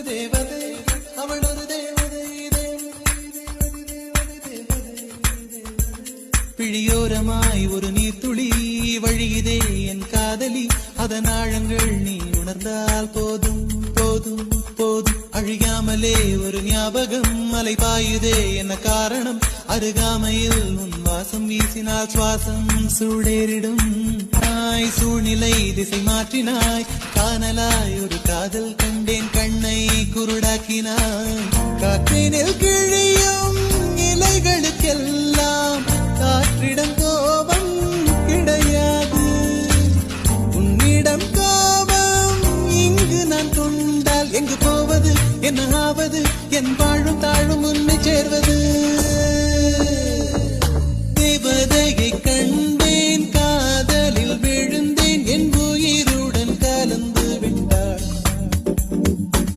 தேவதை அவள் ஒரு தேவதை பிழியோரமாய் ஒரு நீர்த்துளி வழியுதே என் காதலி அதன் ஆழங்கள் நீ உணர்ந்தால் போதும் போதும் போதும் அழியாமலே ஒரு ஞாபகம் மலை பாயுதே என்ன காரணம் அருகாமையில் உன் வாசம் வீசினால் சுவாசம் சூடேறிடும் நாய் சூழ்நிலை திசை மாற்றினாய் காணலாய் ஒரு காதல் கண்டேன் கண்ணை குருடாக்கினாய் காற்றினில் கிழியும் இலைகளுக்கெல்லாம் காற்றிடம் கோபம் கிடையாது உன்னிடம் கோபம் இங்கு நான் கொண்டால் எங்கு போவது என்ன ஆவது என் வாழும் தாழும் உன்னை சேர்வது தேவதை